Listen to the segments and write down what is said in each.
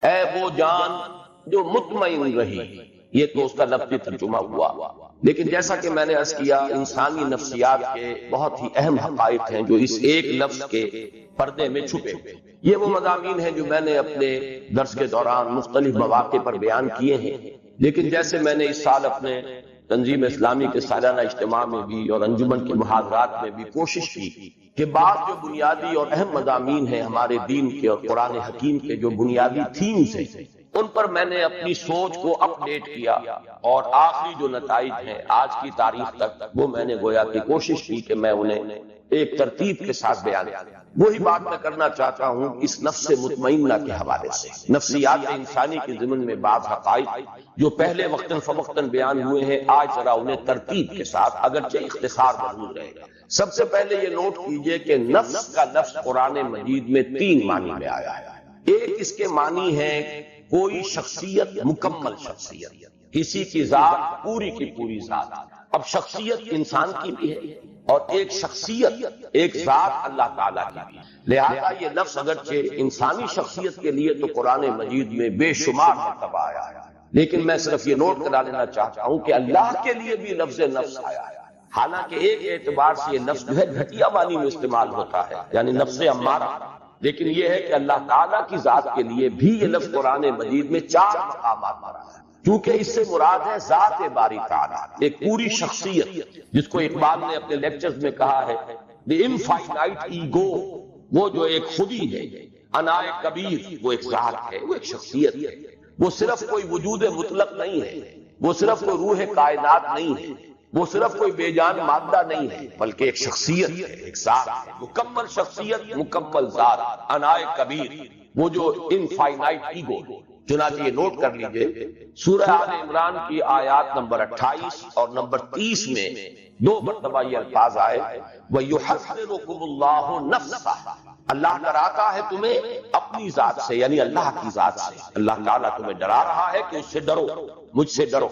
اے وہ جان جو مطمئن رہی، یہ تو اس کا لفظی ترجمہ ہوا، لیکن جیسا کہ میں نے عرض کیا انسانی نفسیات کے بہت ہی اہم حقائق ہیں جو اس ایک لفظ کے پردے میں چھپے ہوئے۔ یہ وہ مضامین ہیں جو میں نے اپنے درس کے دوران مختلف مواقع پر بیان کیے ہیں، لیکن جیسے میں نے اس سال اپنے تنظیم اسلامی کے سالانہ اجتماع میں بھی اور انجمن کے محاضرات میں بھی کوشش کی کہ بعض جو بنیادی اور اہم مضامین ہیں ہمارے دین کے اور قرآن حکیم کے جو بنیادی تھیمز ہیں ان پر میں نے اپنی سوچ کو اپڈیٹ کیا، اور آخری جو نتائج ہیں آج کی تاریخ تک وہ میں نے گویا کہ کوشش کی کہ میں انہیں ایک ترتیب کے ساتھ بیان کروں۔ وہی بات میں کرنا چاہتا ہوں اس نفس مطمئنہ کے حوالے سے۔ نفسیات انسانی کے ضمن میں بعض حقائق جو پہلے وقتاً فوقتاً بیان ہوئے ہیں آج ذرا انہیں ترتیب کے ساتھ اگرچہ اختصار ضرور رہے گا۔ سب سے پہلے یہ نوٹ کیجئے کہ نفس کا لفظ قرآن مجید میں 3 معنی میں آیا ہے۔ ایک اس کے معنی ہے کوئی شخصیت، مکمل شخصیت، کسی کی ذات پوری کی پوری ذات۔ اب شخصیت انسان کی بھی ہے اور ایک شخصیت، ایک ذات اللہ تعالیٰ کی بھی ہے، لہذا یہ لفظ اگرچہ انسانی شخصیت کے لیے تو قرآن مجید میں بے شمار مرتبہ آیا ہے، لیکن میں صرف یہ نوٹ کرا لینا چاہتا ہوں کہ اللہ کے لیے بھی لفظ نفس آیا ہے، حالانکہ ایک اعتبار سے یہ لفظ جو ہے گھٹیا معنی میں استعمال ہوتا ہے، یعنی نفس امارہ، لیکن یہ ہے کہ اللہ تعالیٰ کی ذات کے لیے بھی یہ لفظ قرآن مجید میں 4 مقامات پر آیا ہے، کیونکہ اس سے مراد ہے ذات باری تعالیٰ، ایک پوری شخصیت جس کو اقبال نے اپنے لیکچرز میں کہا ہے دی انفائنائٹ ایگو، وہ جو ایک خودی ہے، انائے کبیر وہ ایک ذات ہے، وہ ایک شخصیت ہے، وہ صرف کوئی وجود مطلق نہیں ہے، وہ صرف کوئی روح کائنات نہیں ہے، وہ صرف کوئی بے جان مادہ نہیں ہے، بلکہ ایک شخصیت ہے، ایک ذات ہے، مکمل شخصیت، مکمل ذات، انائے کبیر، وہ جو انفائنائٹ ایگو۔ چنانچہ یہ نوٹ کر لیجئے سورہ آل عمران کی آیات نمبر 28 اور نمبر 30 میں 2 مرتبہ یہ الفاظ آئے وَيُحَذِّرُكُمُ اللَّهُ نَفْسَهُ، اللہ ڈراتا ہے تمہیں اپنی ذات سے، یعنی اللہ کی ذات سے۔ اللہ تعالیٰ تمہیں ڈرا رہا ہے کہ اس سے ڈرو، مجھ سے ڈرو۔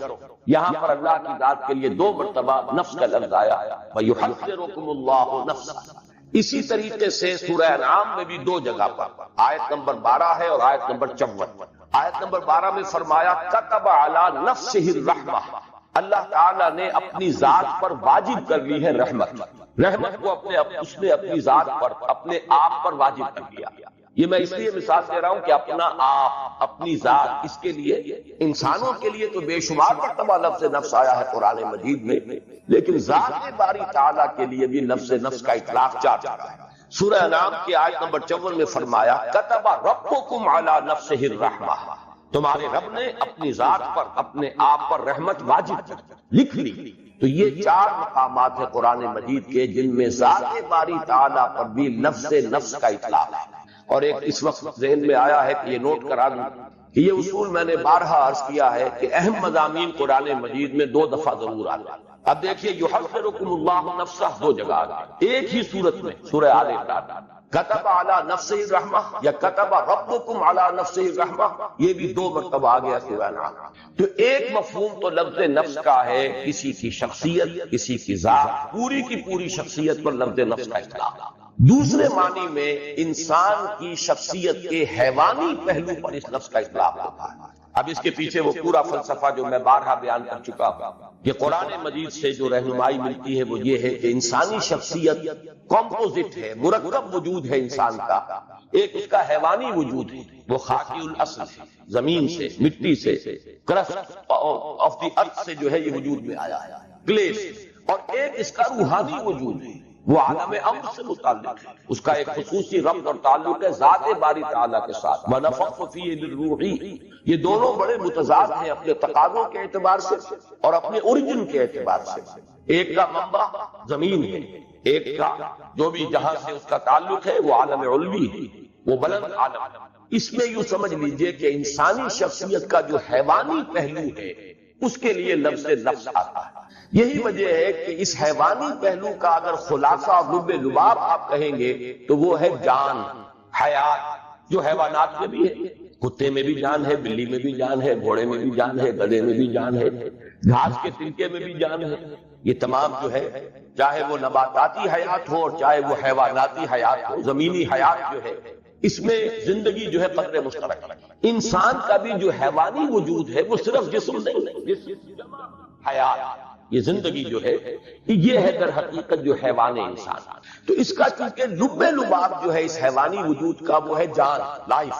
یہاں پر اللہ کی ذات کے لیے 2 مرتبہ نفس کا لفظ آیا وَيُحَذِّرُكُمُ اللَّهُ نَفْسَهُ۔ اسی طریقے سے سورہ انعام میں بھی 2 جگہ پر، آیت نمبر 12 ہے اور آیت نمبر 54۔ آیت نمبر 12 میں فرمایا کتب علی نفسہ الرحمہ، اللہ تعالیٰ نے اپنی ذات پر واجب کر لی ہے رحمت، رحمت کو اس نے اپنی ذات پر، اپنے آپ پر واجب کر لیا۔ یہ میں اس لیے مثال دے رہا ہوں کہ اپنا آپ، اپنی ذات، اس کے لیے انسانوں کے لیے تو بے شمار مرتبہ لفظ نفس آیا ہے قرآن مجید میں، لیکن ذات باری تعالیٰ کے لیے بھی لفظ نفس کا اطلاق جا چکا ہے۔ سورہ انعام کی آیت نمبر 54 میں فرمایا کتب ربکم علی نفسہ الرحمہ، تمہارے رب نے اپنی ذات پر، اپنے آپ پر رحمت واجب لکھ لی۔ تو یہ 4 مقامات ہیں قرآن مجید کے جن میں ذات باری تعالیٰ پر بھی لفظ نفس کا اطلاق ہے۔ اور ایک اس وقت ذہن میں آیا ہے کہ یہ نوٹ کرا دوں کہ یہ اصول میں نے بارہا عرض کیا ہے کہ اہم مضامین قرآن مجید میں 2 دفعہ ضرور آتے ہیں۔ اب دیکھیے یحذرکم اللہ نفسہ 2 جگہ آتے، ایک ہی صورت میں سورہ آل عمران کتب علی نفسہ الرحمہ یا کتب ربکم علی نفسہ الرحمہ، یہ بھی 2 مرتبہ آ گیا سورہ انعام۔ تو ایک مفہوم تو لفظ نفس کا ہے کسی کی شخصیت، کسی کی ذات، پوری کی پوری شخصیت پر لفظ نفس کا اطلاق۔ دوسرے معنی میں انسان کی شخصیت کے حیوانی پہلو پر اس لفظ کا اطلاق ہوتا ہے۔ اب اس کے پیچھے وہ پورا فلسفہ جو میں بارہا بیان کر چکا ہوں کہ قرآن مجید سے جو رہنمائی ملتی ہے وہ یہ ہے کہ انسانی شخصیت کمپوزٹ ہے، مرکب وجود ہے انسان کا۔ ایک اس کا حیوانی وجود ہے، وہ خاکی الاصل ہے، زمین سے، مٹی سے، کرسٹ آف دی ارتھ سے جو ہے یہ وجود میں آیا ہے، کلے سے۔ اور ایک اس کا روحانی وجود ہے، وہ عالم امر سے متعلق ہے، اس کا ایک خصوصی ربط اور تعلق ہے ذات باری تعالیٰ کے ساتھ۔ وَنَفَخْتُ فِيهِ مِن رُوحِي، یہ دونوں بڑے متضاد ہیں اپنے تقاضوں کے اعتبار سے اور اپنے اوریجن کے اعتبار سے۔ ایک کا منبع زمین ہے، ایک کا جو بھی جہاں سے اس کا تعلق ہے وہ عالم علوی ہے، وہ بلند عالم۔ اس میں یوں سمجھ لیجئے کہ انسانی شخصیت کا جو حیوانی پہلو ہے اس کے لیے لفظ نفس آتا ہے۔ یہی وجہ ہے کہ اس حیوانی پہلو کا اگر خلاصہ اور لب لباب آپ کہیں گے تو وہ ہے جان، حیات، جو حیوانات میں بھی ہے، کتے میں بھی جان ہے، بلی میں بھی جان ہے، گھوڑے میں بھی جان ہے، گدھے میں بھی جان ہے، گھاس کے تنکے میں بھی جان ہے۔ یہ تمام جو ہے چاہے وہ نباتاتی حیات ہو اور چاہے وہ حیواناتی حیات ہو، زمینی حیات جو ہے اس میں زندگی جو ہے قدر مشترک ہے۔ انسان کا بھی جو حیوانی وجود ہے وہ صرف جسم نہیں، جسم حیات، یہ زندگی جو ہے یہ ہے در حقیقت جو حیوان انسان۔ تو اس کا چونکہ لب لباب جو ہے اس حیوانی وجود کا وہ ہے جان، لائف،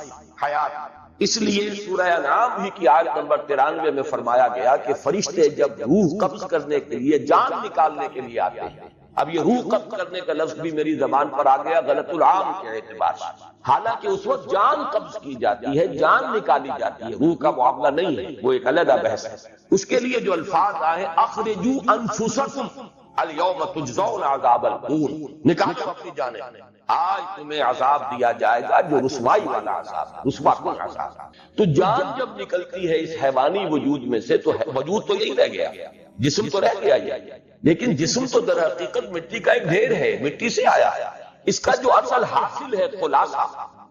حیات۔ اس لیے سورہ انعام ہی کی آیت نمبر 93 میں فرمایا گیا کہ فرشتے جب روح قبض کرنے کے لیے، جان نکالنے کے لیے آتے ہیں۔ اب یہ روح قبض کرنے کا لفظ بھی میری زبان پر آ گیا غلط العام کے اعتبار سے، حالانکہ اس وقت جان قبض کی جاتی ہے، جان نکالی جاتی ہے، روح کا معاملہ نہیں ہے، وہ ایک علیحدہ بحث ہے۔ اس کے لیے جو الفاظ آئے اخرجوا انفسکم الیوم تجزون عذاب الہون، نکالو اپنی جانیں، آج تمہیں عذاب دیا جائے گا جو رسوائی والا عذاب، رسوا کن عذاب۔ تو جان جب نکلتی ہے اس حیوانی وجود میں سے تو وجود تو یہی رہ گیا، جسم تو رہ گیا یہ، لیکن جسم تو در حقیقت مٹی کا ایک ڈھیر ہے، مٹی سے آیا ہے۔ اس کا جو اصل حاصل ہے خلاصہ،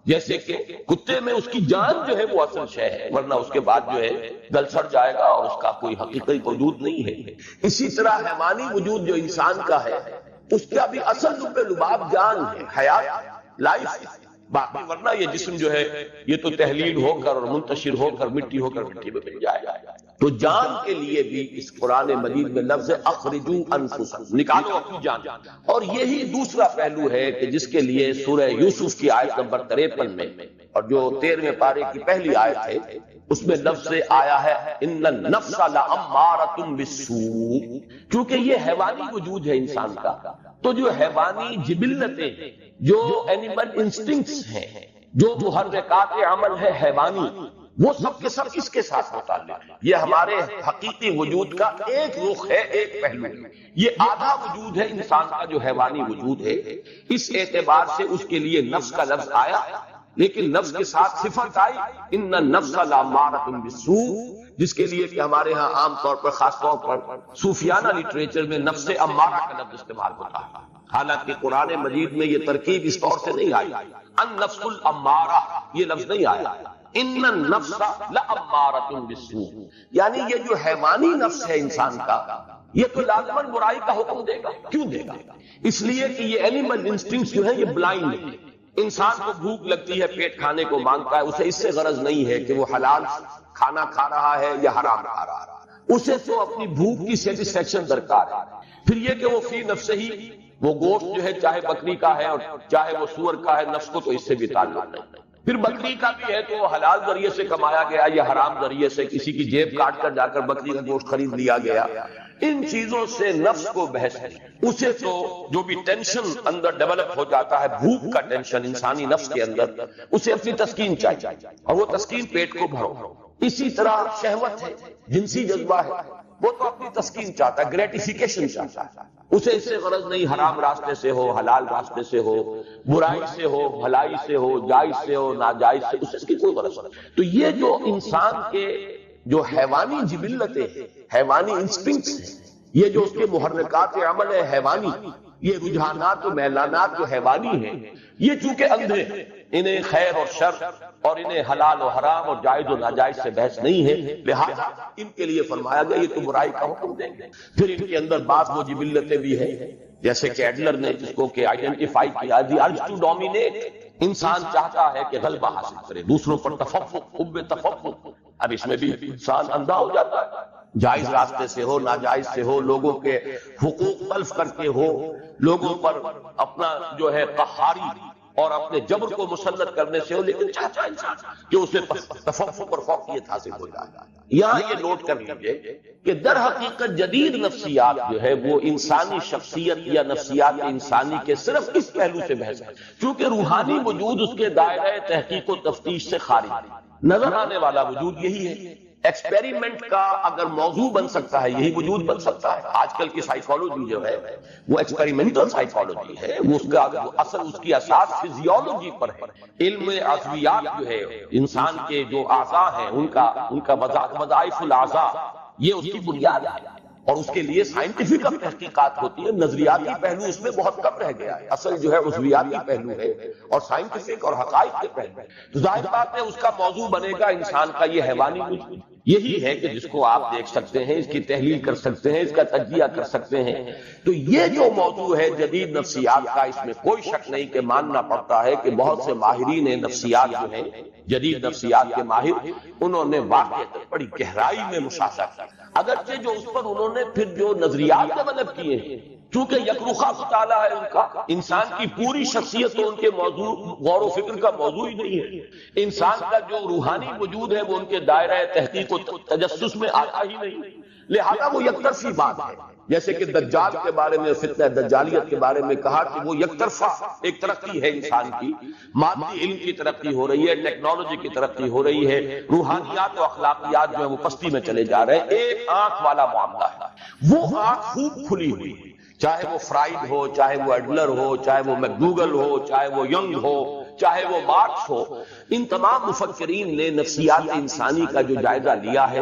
جیسے کہ کتے میں اس کی جان جو ہے وہ اصل شے ہے، ورنہ اس کے بعد جو ہے گل سڑ جائے گا اور اس کا کوئی حقیقی وجود نہیں ہے۔ اسی طرح حیوانی وجود جو انسان کا ہے اس کا بھی اصل لب لباب جان ہے، حیات، لائف، باقی ورنہ یہ جسم جو ہے یہ تو تحلیل ہو کر اور منتشر ہو کر مٹی ہو کر مٹی میں مل جائے گا۔ تو جان کے لیے بھی اس قرآن مجید میں لفظ اخرجوا انفسکم، نکالو اپنی جان۔ اور یہی دوسرا پہلو ہے کہ جس کے لیے سورہ یوسف کی آیت نمبر 53 میں اور جو 13ویں پارے کی پہلی آیت ہے اس میں لفظ آیا ہے ان النفس لامارۃ بالسوء، کیونکہ یہ حیوانی وجود ہے انسان کا، تو جو حیوانی جبلتیں، جو اینیمل انسٹنکٹس ہیں، جو محرکات عمل ہے حیوانی، وہ سب کے سب اس کے ساتھ متعلق ہے۔ یہ ہمارے حقیقی وجود کا ایک رخ ہے، ایک پہلو ہے، یہ آدھا وجود ہے انسان کا جو حیوانی وجود ہے۔ اس اعتبار سے اس کے لیے نفس کا لفظ آیا، لیکن نفس کے ساتھ صفت آئی ان النفس لامارۃ بالسوء، جس کے لیے کہ ہمارے ہاں عام طور پر، خاص طور پر صوفیانہ لٹریچر میں نفس امارہ کا لفظ استعمال ہوتا ہے، حالانکہ قرآن مجید میں یہ ترکیب اس طور سے نہیں آئی، النفس الامارہ یہ لفظ نہیں آیا، ان النفس لامارۃ بالسوء، یعنی یہ جو حیوانی نفس ہے انسان کا یہ تو لازماً برائی کا حکم دے گا۔ کیوں دے گا؟ اس لیے کہ یہ اینیمل انسٹنکٹس جو ہیں یہ بلائنڈ ہے۔ انسان کو بھوک لگتی ہے، پیٹ کھانے کو مانگتا ہے، اسے اس سے غرض نہیں ہے کہ وہ حلال کھانا کھا رہا ہے یا حرام کھا رہا ہے، اسے تو اپنی بھوک کی سیٹسفیکشن درکار ہے۔ پھر یہ کہ وہ فی نفس ہی وہ گوشت جو ہے چاہے بکری کا ہے اور چاہے وہ سور کا ہے، نفس کو تو اس سے بھی تعلق نہیں۔ پھر بکری کا بھی ہے تو وہ حلال ذریعے سے کمایا گیا یا حرام ذریعے سے کسی کی جیب کاٹ کر جا کر بکری کا گوشت خرید لیا گیا، ان چیزوں سے نفس کو بحث ہے۔ اسے تو جو بھی ٹینشن اندر ڈیولپ ہو جاتا ہے، بھوک کا ٹینشن انسانی نفس کے اندر، اسے اپنی تسکین چاہیے اور وہ تسکین پیٹ کو بھرو۔ اسی طرح شہوت ہے، جنسی جذبہ ہے، وہ تو اپنی تسکین چاہتا ہے، گریٹیفیکیشن چاہتا ہے، اسے اس سے غرض نہیں حرام راستے سے ہو، حلال راستے سے ہو، برائی سے ہو، بھلائی سے ہو، جائز سے ہو، ناجائز سے، اسے اس کی کوئی غرض نہیں۔ تو یہ جو انسان کے جو حیوانی جبلتیں ہیں، حیوانی انسٹنکٹس ہیں، یہ جو اس کے محرکات عمل ہے حیوانی، یہ رجحانات و میلانات جو حیوانی ہیں، یہ چونکہ اندھے ہیں، انہیں خیر اور شر اور انہیں حلال و حرام اور جائز و ناجائز سے بحث نہیں ہے، لہذا ان کے لیے فرمایا گیا یہ تو برائی کا حکم دیں گے۔ پھر ان کے اندر بعض وہ جبلتیں بھی ہیں، جیسے کہ ایڈلر نے جس کو کہ آئیڈینٹیفائی کیا، دی ارج ٹو ڈومینیٹ، انسان چاہتا ہے کہ غلبہ حاصل کرے، دوسروں پر تفوق، حب تفوق۔ اب اس میں بھی انسان اندھا ہو جاتا ہے، جائز راستے سے ہو، ناجائز سے ہو، لوگوں کے حقوق تلف کر کے ہو، لوگوں پر اپنا جو ہے قہاری اور اپنے جبر کو مسلط کرنے سے ہو، لیکن چاہتا ہے انسان کہ اسے تفوق اور فوقیت حاصل ہو جائے۔ یہاں یہ نوٹ کر لیجئے کہ در حقیقت جدید نفسیات جو ہے وہ انسانی شخصیت یا نفسیات انسانی کے صرف اس پہلو سے بحث ہے، چونکہ روحانی وجود اس کے دائرہ تحقیق و تفتیش سے خارج ہے۔ نظر آنے والا وجود یہی ہے۔ ایکسپیریمنٹ کا اگر موضوع بن سکتا ہے یہی وجود بن سکتا ہے۔ آج کل کی سائیکالوجی جو ہے وہ ایکسپیریمنٹل سائیکالوجی ہے، وہ اس کا اصل اس کی اساس فزیولوجی پر ہے۔ علم عضویات جو ہے انسان کے جو اعضاء ہیں ان کا وظائف الاعضاء یہ اس کی بنیاد ہے۔ اور اس کے لیے سائنٹیفک اب تحقیقات ہوتی ہے، نظریاتی پہلو اس میں بہت کم رہ گیا ہے، اصل جو ہے عضویاتی پہلو ہے اور سائنٹیفک اور حقائق کے پہلو ہے۔ تو ظاہر بات ہے اس کا موضوع بنے گا انسان کا یہ حیوانی وجود، یہی ہے کہ جس کو آپ دیکھ سکتے ہیں، اس کی تحلیل کر سکتے ہیں، اس کا تجزیہ کر سکتے ہیں۔ تو یہ جو موضوع ہے جدید نفسیات کا، اس میں کوئی شک نہیں کہ ماننا پڑتا ہے کہ بہت سے ماہرین نفسیات جو ہیں، جدید نفسیات کے ماہر، انہوں نے واقعی بڑی گہرائی میں مشاہدہ کیا، اگرچہ جو اس پر انہوں نے پھر جو نظریات ڈیولپ کیے ہیں، چونکہ یکرخا مطالعہ ہے ان کا، انسان کی پوری شخصیت تو ان کے موضوع غور و فکر کا موضوع ہی نہیں ہے، انسان کا جو روحانی وجود ہے وہ ان کے دائرہ تحقیق و تجسس میں آتا ہی نہیں، لہذا وہ یک طرفی بات ہے۔ جیسے کہ دجال کے بارے میں، فتنہ دجالیت کے بارے میں کہا کہ وہ یک طرفہ ایک ترقی ہے انسان کی، مادی علم کی ترقی ہو رہی ہے، ٹیکنالوجی کی ترقی ہو رہی ہے، روحانیات و اخلاقیات جو ہے وہ پستی میں چلے جا رہے ہیں، ایک آنکھ والا معاملہ ہے، وہ آنکھ خوب کھلی ہوئی ہے، چاہے وہ فرائڈ ہو، چاہے وہ ایڈلر ہو، چاہے وہ میکڈوگل ہو، چاہے وہ ینگ ہو، چاہے وہ مارکس ہو، ان تمام مفکرین نے نفسیات انسانی کا جو جائزہ لیا ہے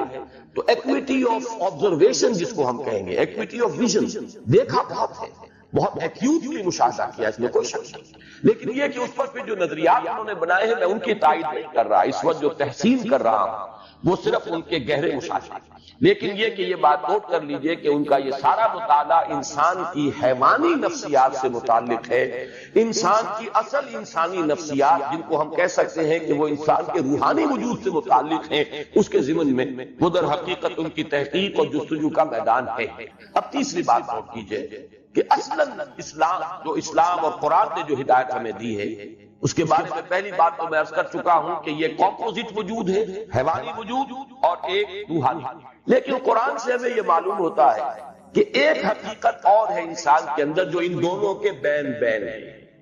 تو ایکویٹی آف آبزرویشن جس کو ہم کہیں گے، ایکویٹی آف ویژن، دیکھا بہت ہے، بہت ایکیوٹلی مشاہدہ کیا، اس میں کوئی شک نہیں، لیکن یہ کہ اس پر پھر جو نظریات انہوں نے بنائے ہیں میں ان کی تائید نہیں کر رہا، اس وقت جو تحسین کر رہا ہوں وہ صرف ان کے گہرے مشاہدے، لیکن یہ کہ یہ بات نوٹ کر لیجئے کہ ان کا یہ سارا مطالعہ انسان کی حیوانی نفسیات سے متعلق ہے، انسان کی اصل انسانی نفسیات جن کو ہم کہہ سکتے ہیں کہ وہ انسان کے روحانی وجود سے متعلق ہیں، اس کے ضمن میں وہ در حقیقت ان کی تحقیق اور جستجو کا میدان ہے۔ اب تیسری بات نوٹ کیجئے کہ اصلاً اسلام اور قرآن نے جو ہدایت ہمیں دی ہے اس کے بارے میں پہلی بات تو میں عرض کر چکا ہوں کہ یہ کمپوزٹ وجود ہے، حیوانی وجود اور ایک روحانی، لیکن قرآن سے ہمیں یہ معلوم ہوتا ہے کہ ایک حقیقت اور ہے انسان کے اندر جو ان دونوں کے بین بین ہے،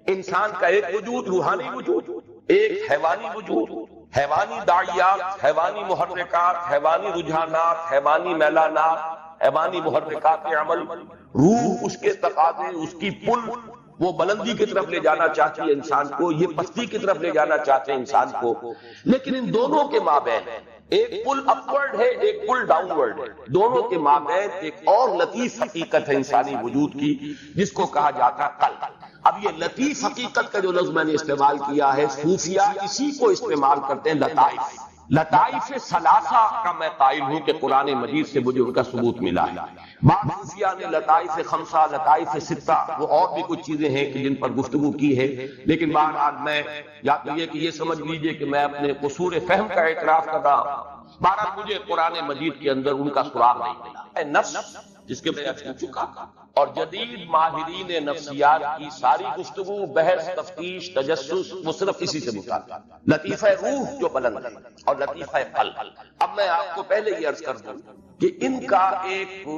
انسان کا ایک وجود روحانی وجود، ایک حیوانی وجود، حیوانی داعیات، حیوانی محرکات، حیوانی رجحانات، حیوانی میلانات، حیوانی محرکات عمل، روح اس کے تقاضے، اس کی پل، وہ بلندی کی طرف لے جانا چاہتی ہے انسان کو، یہ پستی کی طرف لے جانا چاہتے ہیں انسان کو، لیکن ان دونوں کے مابین ایک پل اپورڈ ہے، ایک پل ڈاؤن ورڈ ہے، دونوں کے مابین ایک اور لطیف حقیقت ہے انسانی وجود کی جس کو کہا جاتا ہے قلب۔ اب یہ لطیف حقیقت کا جو لفظ میں نے استعمال کیا ہے، صوفیہ اسی کو استعمال کرتے ہیں، لطائف، لطائف ثلاثہ کا میں قائل ہوں کہ قرآن مجید سے مجھے ان کا ثبوت ملا ہے۔ بعض صوفیہ نے لطائف خمسہ، لطائف ستہ، وہ اور بھی کچھ چیزیں ہیں کہ جن پر گفتگو کی ہے، لیکن بہرحال میں یا تو یہ کہ یہ سمجھ لیجئے کہ میں اپنے قصور فہم کا اعتراف کر رہا ہوں، بہرحال مجھے قرآن مجید کے اندر ان کا سراغ نہیں ملا۔ نفس جس کے میں پوچھ چکا اور جدید ماہرین نفسیات کی ساری گفتگو، بحث، تفتیش، تجسس وہ صرف اسی سے متعلق، لطیفہ روح جو بلند ہے اور لطیفہ قلب۔ اب میں آپ کو پہلے یہ عرض کر دوں کہ ان کا ایک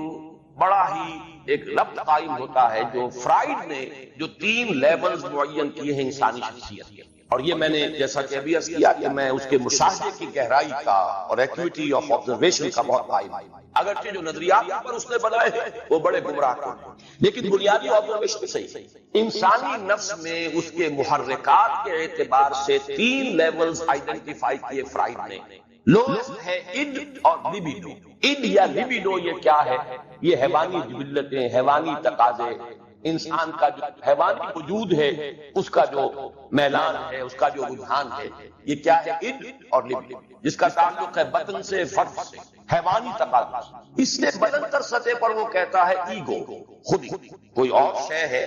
بڑا ہی ایک ربط قائم ہوتا ہے جو فرائڈ نے جو 3 لیولز معین کیے ہیں انسانی شخصیت کے، اور یہ میں نے جیسا کہ ابھی عرض کیا کہ میں اس کے مشاہدے کی گہرائی کا اور ایکویٹی آف آبزرویشن کا بہت قائم ہوں، اگرچہ جو نظریات پر اس نے بنائے ہیں وہ بڑے گمراہ ہیں، لیکن بنیادی آبزرویشن صحیح۔ انسانی نفس میں اس کے محرکات کے اعتبار سے 3 لیولز آئیڈینٹیفائی کیے فرائڈ نے، لوسٹ ہے اڈ اور لیبیڈو۔ اڈ یا لیبیڈو یہ کیا ہے؟ یہ حیوانی جبلتیں، حیوانی تقاضے، انسان کا جو حیوانی وجود ہے اس کا جو میلان ہے، اس کا جو رجحان ہے، یہ کیا ہے؟ اڈ اور لیبیڈو، جس کا تعلق ہے بطن سے، فرد سے، حیوانی تقاضے۔ اس سے بلند تر سطح پر وہ کہتا ہے ایگو، خودی، کوئی اور شے ہے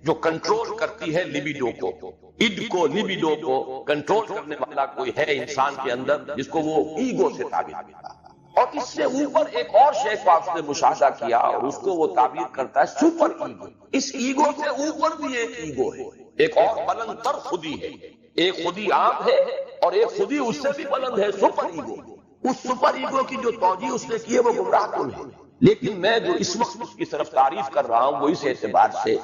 جو کنٹرول کرتی ہے لیبیڈو کو، اڈ کو، لیبیڈو کو کنٹرول کرنے والا کوئی ہے انسان کے اندر جس کو وہ ایگو سے تعبیر کرتا ہے، اور اس سے اوپر ایک اور شے کو آپ نے مشاہدہ کیا اور اس کو وہ تعبیر کرتا ہے سپر ایگو۔ اس ایگو سے اوپر بھی ایک ایگو ہے، ایک اور بلند تر خودی ہے، ایک خودی عام ہے اور ایک خودی اس سے بھی بلند ہے، سپر ایگو۔ اس سپر ایگو کی جو توجیہ اس نے کی ہے وہ گمراہ کن ہے، لیکن میں جو اس وقت اس کی طرف تعریف کر رہا ہوں وہ اس اعتبار سے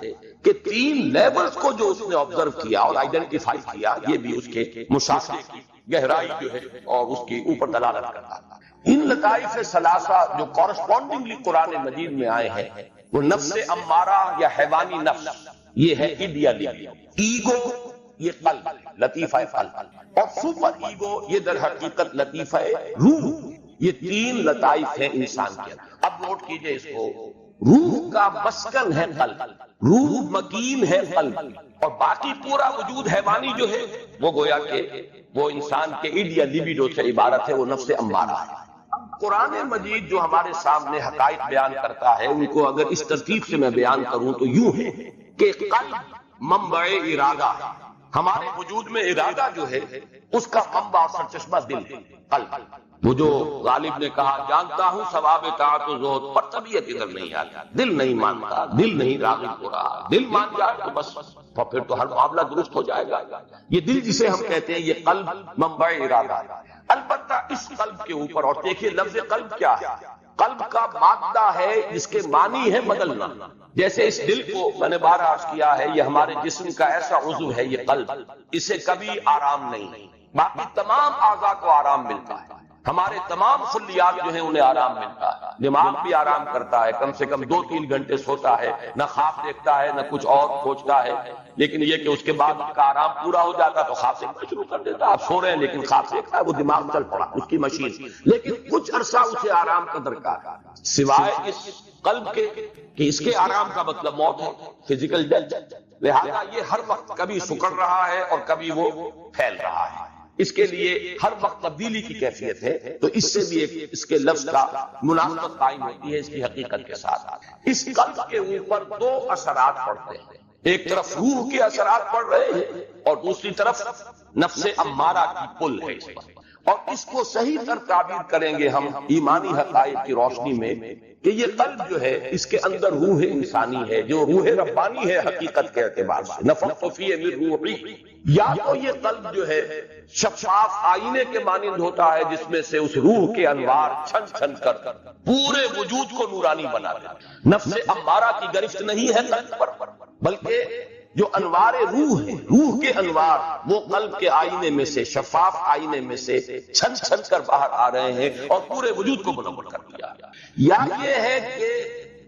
کہ 3 لیولز کو جو اس نے آبزرو کیا اور آئیڈینٹیفائی کیا، یہ بھی اس کے مشاہدے کی گہرائی جو ہے اور اس کی اوپر دلالت کرتا ہے۔ ان لطائف ثلاثہ جو کورسپونڈنگلی قرآن مجید میں آئے ہیں وہ نفس امارہ یا حیوانی نفس، یہ ہے اڈ یا لیبیڈو، ایگو یہ قلب، لطیفہ قلب، اور سپر ایگو یہ در حقیقت لطیفہ روح۔ یہ 3 لطائف ہیں انسان کے اندر۔ اب اب نوٹ کیجئے اس کو، روح کا مسکن ہے قلب، روح مکین ہے قلب، اور باقی پورا وجود حیوانی جو ہے وہ گویا کہ وہ انسان کے ایڈ یا لیبیڈو سے عبارت ہے، وہ نفس امارہ ہے۔ قرآن مجید جو ہمارے سامنے حقائق بیان کرتا ہے ان کو اگر اس ترتیب سے میں بیان کروں تو یوں ہے کہ قلب منبع ارادہ ہے، ہمارے وجود میں ارادہ جو ہے اس کا منبع اور سرچشمہ دل ہے، قلب۔ وہ جو غالب نے کہا جانتا ہوں ثواب طاعت و زہد، پر طبیعت ادھر نہیں آتی، دل نہیں مانتا، دل نہیں راغب ہو رہا، دل مان جائے تو بس پھر تو ہر معاملہ درست ہو جائے گا۔ یہ دل جسے ہم کہتے ہیں یہ قلب منبع ارادہ ہے۔ البتہ اس قلب کے اوپر، اور دیکھیے لفظ قلب کیا ہے، قلب کا مادہ ہے جس کے معنی ہے بدلنا۔ جیسے اس دل کو میں نے بار عرض کیا ہے یہ ہمارے جسم کا ایسا عضو ہے، یہ قلب، اسے کبھی آرام نہیں، باقی تمام اعضاء کو آرام ملتا ہے، ہمارے تمام خلیات جو ہیں انہیں آرام ملتا ہے، دماغ بھی آرام کرتا ہے، کم سے کم 2-3 گھنٹے سوتا ہے، نہ خواب دیکھتا ہے نہ کچھ اور سوچتا ہے، لیکن یہ کہ اس کے بعد اس کا آرام پورا ہو جاتا تو خواب دیکھنا شروع کر دیتا۔ آپ سو رہے ہیں لیکن خواب دیکھتا ہے، وہ دماغ چل پڑا اس کی مشین، لیکن کچھ عرصہ اسے آرام کا درکار ہے، سوائے اس قلب کے کہ اس کے آرام کا مطلب موت ہے، فزیکل ڈیتھ۔ لہذا یہ ہر وقت کبھی سکڑ رہا ہے اور کبھی وہ پھیل رہا ہے، اس کے لیے ہر وقت تبدیلی کی کیفیت ہے، تو اس سے بھی ایک اس کے لفظ کا مناسبت قائم ہوتی ہے اس کی حقیقت کے ساتھ۔ اس قلب کے اوپر 2 اثرات پڑتے ہیں، ایک طرف روح کے اثرات پڑ رہے ہیں اور دوسری طرف نفس امارہ کی پل ہے اس پر، اور اس کو صحیح تر تعبیر کریں گے ہم ایمانی حقائق کی روشنی میں کہ یہ قلب جو ہے اس کے اندر روح انسانی ہے جو روح ربانی ہے حقیقت کے اعتبار سے، نفخت فیہ من روحی۔ یا تو یہ قلب جو ہے شفاف آئینے کے مانند ہوتا ہے جس میں سے اس روح کے انوار چھن چھن کر پورے وجود کو نورانی بنا دے، نفس امارہ کی گرفت نہیں ہے قلب پر، بلکہ جو انوار روح ہے، روح کے انوار وہ قلب کے آئینے میں سے، شفاف آئینے میں سے چھن چھن کر باہر آ رہے ہیں اور پورے وجود کو منور کر دیا۔ یا یہ ہے کہ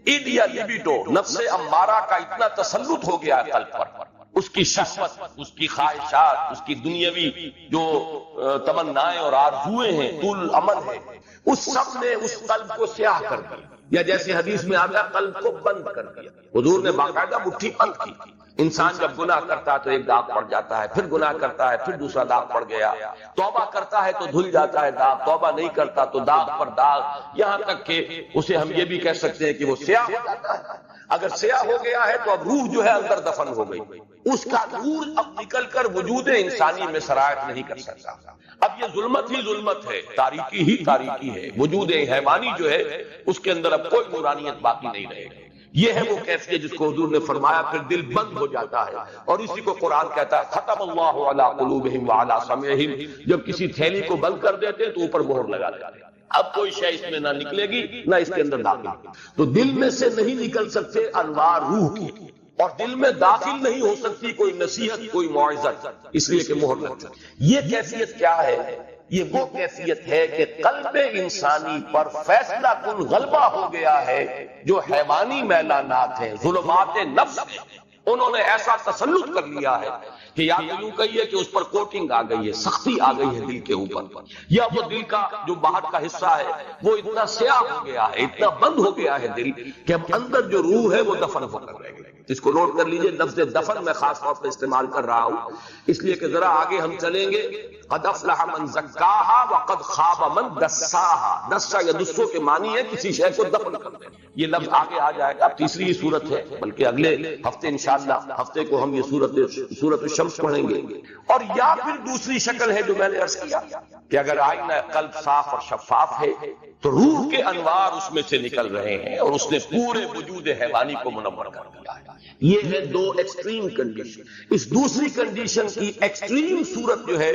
ایڈ یا لیبیڈو نفس امارہ کا اتنا تسلط ہو گیا قلب پر، اس کی شہوت، اس کی خواہشات، اس کی دنیاوی جو تمنائیں اور آرزوئیں ہیں، طول عمل ہے، اس سب نے اس قلب کو سیاہ کر دیا، یا جیسے حدیث میں آتا قلب کو بند کر دیا۔ حضور نے باقاعدہ مٹھی بند کی۔ انسان جب گناہ کرتا ہے تو ایک داغ پڑ جاتا ہے، پھر گناہ کرتا ہے پھر دوسرا داغ پڑ گیا، توبہ کرتا ہے تو دھل جاتا ہے داغ، توبہ نہیں کرتا تو داغ پر داغ، یہاں تک کہ اسے ہم یہ بھی کہہ سکتے ہیں کہ وہ سیاہ ہو جاتا ہے۔ اگر سیاہ ہو گیا ہے تو اب روح جو ہے اندر دفن ہو گئی، اس کا نور اب نکل کر وجود انسانی میں سرایت نہیں کر سکتا۔ اب یہ ظلمت ہی ظلمت ہے، تاریکی ہی تاریکی ہے، وجود حیوانی جو ہے اس کے اندر اب کوئی نورانیت باقی نہیں رہے گی۔ یہ ہے وہ کیفیت جس کو حضور نے فرمایا پھر دل بند ہو جاتا ہے، اور اسی کو قرآن کہتا ہے ختم اللہ علی قلوبہم وعلی سمعہم، جب کسی تھیلی کو بند کر دیتے ہیں تو اوپر مہر لگا دیتے ہیں، اب کوئی شے اس میں نہ نکلے گی نہ اس کے اندر داخل، تو دل میں سے نہیں نکل سکتے انوار روح کی، اور دل میں داخل نہیں ہو سکتی کوئی نصیحت کوئی موعظت، اس لیے کہ مہر لگ جائے۔ یہ کیفیت کیا ہے؟ یہ وہ کیفیت ہے کہ قلب انسانی پر فیصلہ کن غلبہ ہو گیا ہے، جو حیوانی میلانات ہیں، ظلمات نفس ہیں، انہوں نے ایسا تسلط کر لیا ہے کہ یا تو یوں کہیے کہ اس پر کوٹنگ آ گئی ہے، سختی آ گئی ہے دل کے اوپر، یا وہ دل کا جو باہر کا حصہ ہے وہ اتنا سیاہ ہو گیا ہے، اتنا بند ہو گیا ہے دل کہ اب اندر جو روح ہے وہ دفن ہو کر رہ گئی۔ اس کو نوٹ کر لیجئے، لفظ دفن میں خاص طور پر استعمال کر رہا ہوں اس لیے کہ ذرا آگے ہم چلیں گے، قد افلح من زکاہا وقد خاب من دساہا، دسا یا دسو کے معنی ہے کسی شے کو دفن کر دینا، یہ لفظ آگے آ جائے گا، تیسری ہی صورت ہے، بلکہ اگلے ہفتے انشاءاللہ ہفتے کو ہم یہ سورۃ الشمس پڑھیں گے۔ اور یا پھر دوسری شکل ہے جو میں نے عرض کیا کہ اگر آئینہ قلب صاف اور شفاف ہے تو روح کے انوار اس میں سے نکل رہے ہیں اور اس نے پورے وجود حیوانی کو منور کر دیا ہے۔ یہ ہے 2 ایکسٹریم کنڈیشن۔ اس دوسری کنڈیشن کی ایکسٹریم صورت جو ہے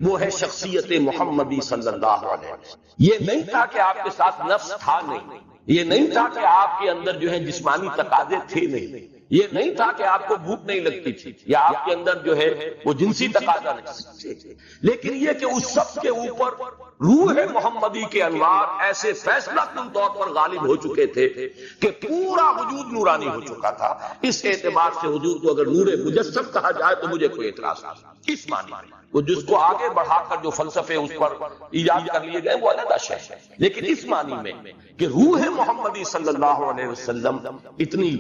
وہ ہے شخصیت محمدی صلی اللہ علیہ وسلم۔ یہ نہیں تھا کہ آپ کے ساتھ نفس تھا نہیں، یہ نہیں تھا کہ آپ کے اندر جو ہے جسمانی تقاضے تھے نہیں، یہ نہیں تھا کہ آپ کو بھوک نہیں لگتی تھی یا آپ کے اندر جو ہے وہ جنسی تقاضا نہیں، لیکن یہ کہ اس سب کے اوپر روح محمدی کے انوار ایسے فیصلہ کن طور پر غالب ہو چکے تھے کہ پورا وجود نورانی ہو چکا تھا. اس اعتبار سے حضور کو اگر نور مجسم کہا جائے تو مجھے کوئی اعتراض نہیں. اس معنی وہ جس کو آگے بڑھا کر جو فلسفے اس پر ایجاد کر لیے گئے وہ علیحدہ شے ہے، لیکن اس معنی میں کہ روح محمدی صلی اللہ علیہ وسلم اتنی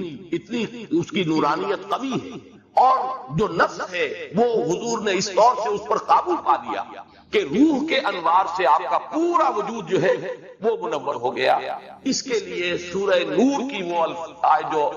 اس کی نورانیت قوی ہے، اور جو نفس ہے وہ حضور نے اس طور سے اس پر قابو پا لیا کہ روح کے انوار سے آپ کا پورا وجود جو ہے وہ منور ہو گیا. اس کے لیے سورہ نور کی وہ جو